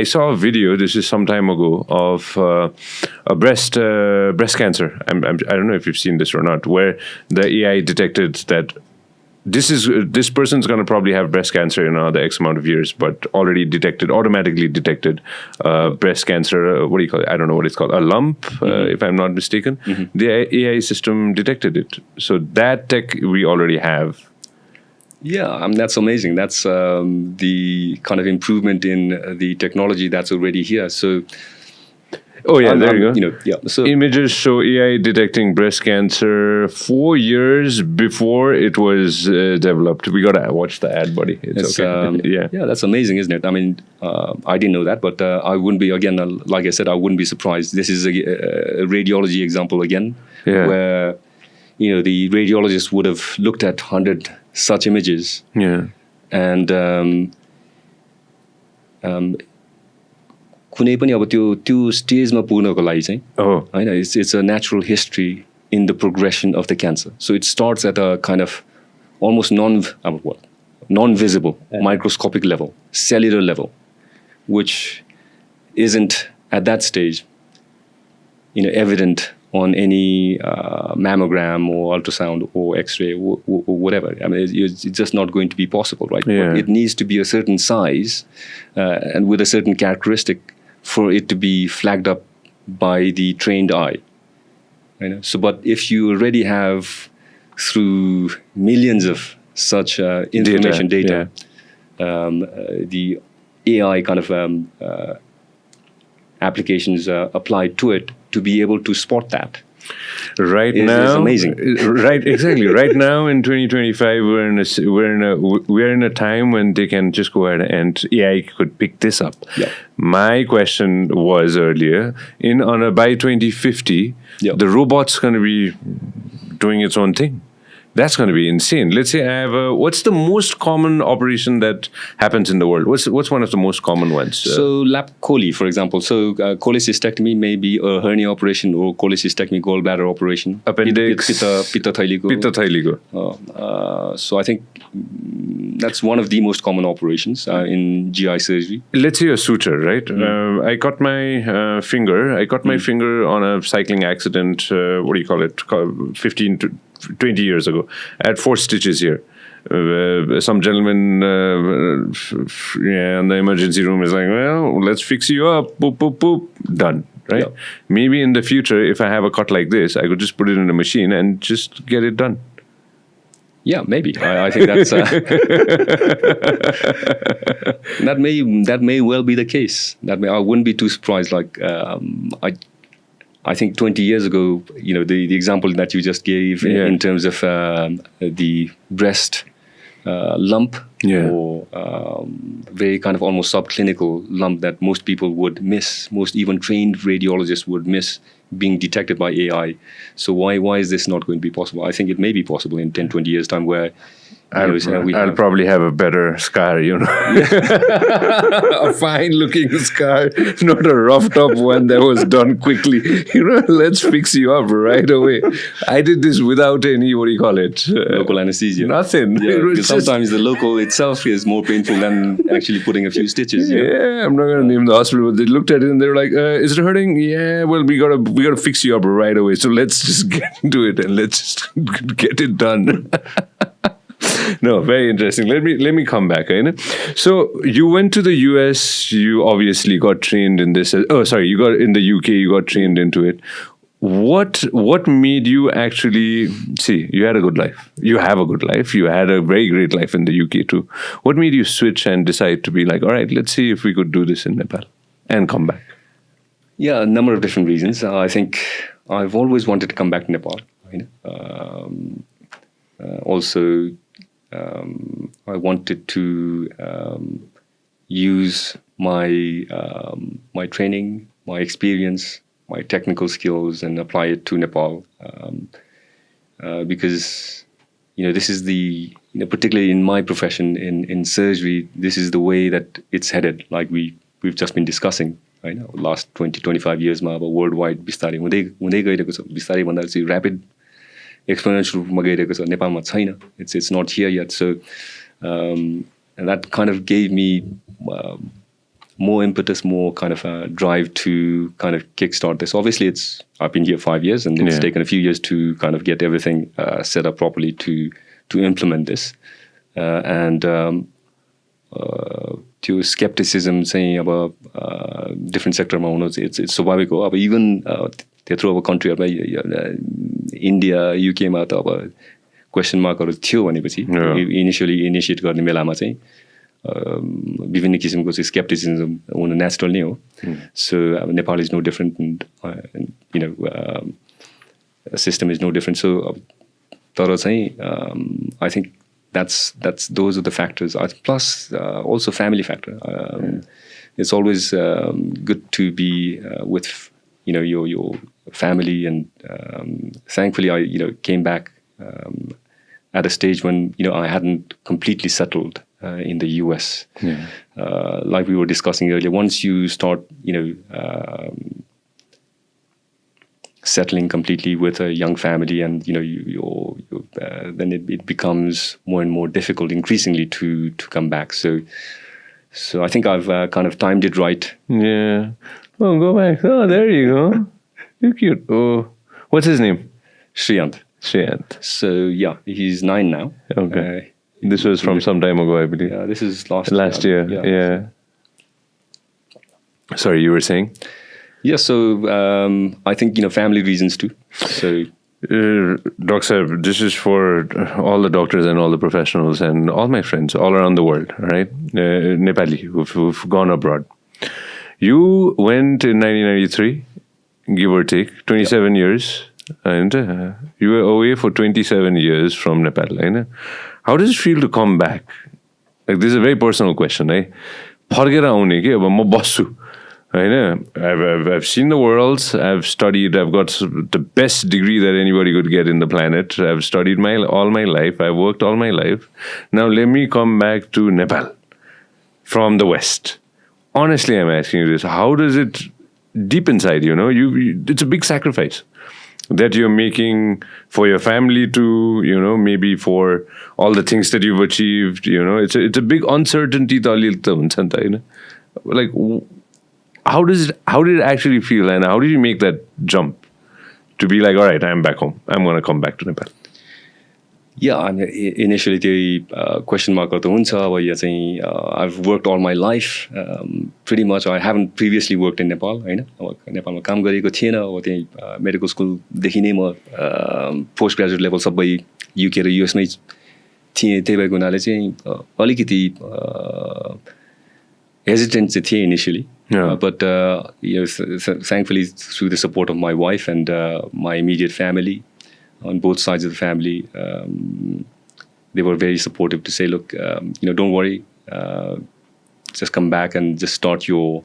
I saw a video. This is some time ago of a breast cancer. I don't know if you've seen this or not, where the AI detected that this person's going to probably have breast cancer in another X amount of years, but automatically detected breast cancer. What do you call it? I don't know what it's called. A lump, if I'm not mistaken. The AI system detected it. So that tech we already have. Yeah, that's amazing. That's the kind of improvement in the technology that's already here. So. Oh yeah, there you go. So images show AI detecting breast cancer 4 years before it was developed. We gotta watch the ad, buddy. It's okay. Yeah, that's amazing, isn't it? I mean, I didn't know that, but I wouldn't be like I said, I wouldn't be surprised. This is a radiology example again, where the radiologist would have looked at 100 such images, and कुनै पनि अब त्यो स्टेजमा पुग्नको लागि चाहिँ हैन it's a natural history in the progression of the cancer. So it starts at a kind of almost non-visible microscopic level, cellular level, which isn't at that stage evident on any mammogram or ultrasound or X-ray or whatever. I mean, it's just not going to be possible, right? Yeah. It needs to be a certain size and with a certain characteristic for it to be flagged up by the trained eye. So, but if you already have through millions of such information data the AI kind of applications applied to it to be able to spot that. Right now, is amazing. Right, exactly. Right now in 2025, we're in a time when they can just go ahead and AI could pick this up. Yeah. My question was earlier by 2050, the robot's going to be doing its own thing. That's going to be insane. Let's say I have what's the most common operation that happens in the world? What's one of the most common ones? So lap chole, for example. So cholecystectomy may be a hernia operation or cholecystectomy gallbladder operation. Appendix. Pitta thailiko. So I think that's one of the most common operations in GI surgery. Let's say a suture, right? I cut my finger. I cut my finger on a cycling accident. What do you call it? 15 to 20 years ago. I had 4 stitches here. Some gentleman in the emergency room is like, well, let's fix you up. Boop, boop, boop. Done. Right? Yeah. Maybe in the future, if I have a cut like this, I could just put it in a machine and just get it done. Yeah, maybe. I think that's that may well be the case. I wouldn't be too surprised. Like I think 20 years ago, the example that you just gave in terms of the breast lump or very kind of almost subclinical lump that most people would miss, most even trained radiologists would miss being detected by AI. So why is this not going to be possible? I think it may be possible in 10, 20 years' time where I'll probably have a better scar, a fine-looking scar, not a roughed-up one that was done quickly. Let's fix you up right away. I did this without any, local anesthesia. Nothing. Yeah, because sometimes the local itself is more painful than actually putting a few stitches. Yeah, I'm not going to name the hospital, but they looked at it and they were like, is it hurting? Yeah, well, we gotta fix you up right away. So let's just get into it and let's just get it done. No, very interesting. Let me come back. So you went to the US. You obviously got trained in this. You got in the UK. You got trained into it. What made you actually see? You had a good life. You have a good life. You had a very great life in the UK too. What made you switch and decide to be like, all right, let's see if we could do this in Nepal and come back? Yeah, a number of different reasons. I think I've always wanted to come back to Nepal. Also. I wanted to use my training, my experience, my technical skills, and apply it to Nepal because this is particularly in my profession in surgery, this is the way that it's headed. Like we've just been discussing. Right now, last 20-25 years, worldwide, बिस्तारै हुँदै गइरहेको छ. बिस्तारै भन्दा चाहिँ rapid. Exponential रूपमा गइरहेको छ. नेपालमा छैन. It's not here yet. So and that kind of gave me more impetus, more kind of a drive to kind of kickstart this. Obviously, I've been here 5 years, and it's taken a few years to kind of get everything set up properly to implement this. And to skepticism saying about different sector it's स्वाभाविक अब even त्यत्रो अब country India UK मा त अब question markहरू थियो भनेपछि initially initiate गर्ने बेलामा चाहिँ विभिन्न किसिमको चाहिँ skepticism हुनु natural नै हो. So Nepal is no different, and system is no different. So तर चाहिँ I think those are the factors. Plus also family factor. It's always good to be with your family, and thankfully I came back at a stage when I hadn't completely settled in the US. Like we were discussing earlier, once you start settling completely with a young family, and then it becomes more and more difficult increasingly to come back. So I think I've kind of timed it right. Yeah. Oh, go back. Oh, there you go. You're cute. Oh, what's his name? Shriyant. So yeah, he's 9 now. Okay. This was from some time ago, I believe. Yeah, this is last year. Yeah. Sorry, you were saying? Yeah, so I think family reasons too. So, Doc Sahib, this is for all the doctors and all the professionals and all my friends all around the world, right? Nepali who've gone abroad. You went in 1993, give or take, 27 years, and you were away for 27 years from Nepal. Right? How does it feel to come back? Like, this is a very personal question. फर्केर आउने के अब म बस्छु. I've seen the world. I've studied. I've got the best degree that anybody could get in the planet. I've studied all my life. I've worked all my life. Now let me come back to Nepal from the West. Honestly, I'm asking you this. How does it, deep inside, it's a big sacrifice that you're making for your family to, maybe for all the things that you've achieved. It's a big uncertainty. Like, how did it actually feel, and how did you make that jump to be like, all right, I'm back home, I'm going to come back to Nepal? Yeah, I mean, initially the question mark I've worked all my life. Pretty much I haven't previously worked in Nepal. नेपालमा काम गरेको थिएन. अब medical स्कुलदेखि नै म post graduate level सबै UK र युएसमै थिएँ. त्यही भएको हुनाले चाहिँ अलिकति hesitant चाहिँ थिएँ initially. But thankfully, through the support of my wife and my immediate family, on both sides of the family, they were very supportive to say, look, don't worry, just come back and just start your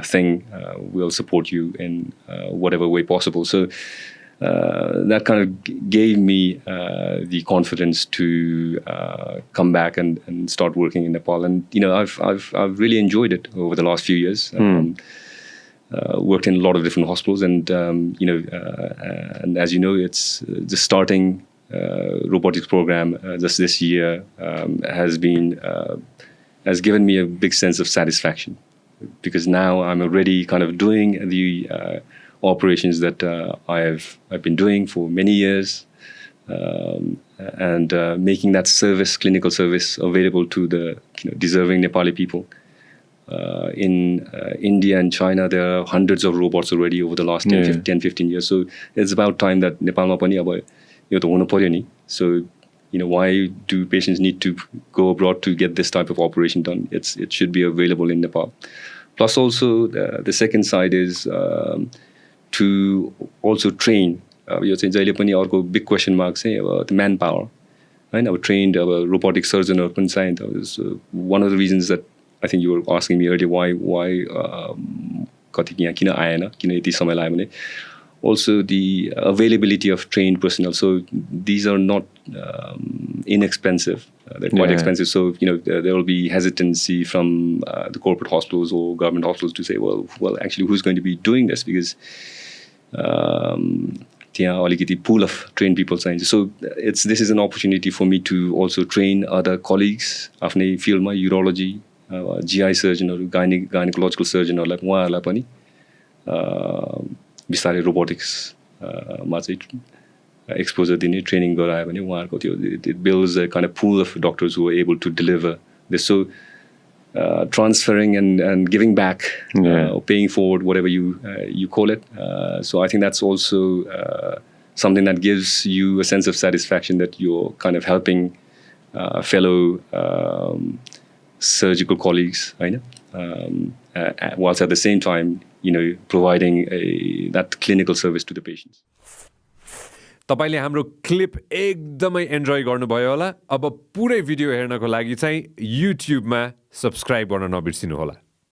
thing. We'll support you in whatever way possible. So that kind of gave me the confidence to come back and start working in Nepal. And I've really enjoyed it over the last few years. Worked in a lot of different hospitals, and and as you know, it's just starting robotics program just this year has given me a big sense of satisfaction, because now I'm already kind of doing the operations that I've been doing for many years, and making that clinical service available to the deserving Nepali people. In India and China, there are hundreds of robots already over the last 10-15 years. So it's about time that Nepalma pani aba yo ta hunu paryo ni. So why do patients need to go abroad to get this type of operation done? It should be available in Nepal. Plus also the second side is to also train. Yo चाहिँ जहिले पनि अर्को big question mark चाहिँ अब manpower. Right? Trained robotic surgeon or पनि one of the reasons that I think you were asking me earlier why कति यहाँ किन आएन, किन यति समय लाग्यो भने, also the availability of trained personnel. So these are not inexpensive. They're quite expensive. So there will be hesitancy from the corporate hospitals or government hospitals to say, well, actually, who's going to be doing this? Because त्यहाँ अलिकति pool of trained people चाहिन्छ. So this is an opportunity for me to also train other colleagues आफ्नै field मा urology, GI सर्जनहरू गाइनिकोलोजिकल सर्जनहरूलाई उहाँहरूलाई पनि बिस्तारै रोबोटिक्समा चाहिँ exposure दिने ट्रेनिङ गरायो भने उहाँहरूको त्यो it builds a kind of pool of doctors who are able to deliver this so transferring and giving back, paying forward, whatever you call it. So I think that's also something that gives you a sense of satisfaction that you're kind of helping fellow surgical colleagues, right? Whilst at the same time, providing that clinical service to the patients. तपाईले हाम्रो clip एकदमै enjoy गर्नुभयो होला अब पुरै video हेर्नको लागि चाहिँ युट्युबमा सब्स्क्राइब गर्न नबिर्सिनु होला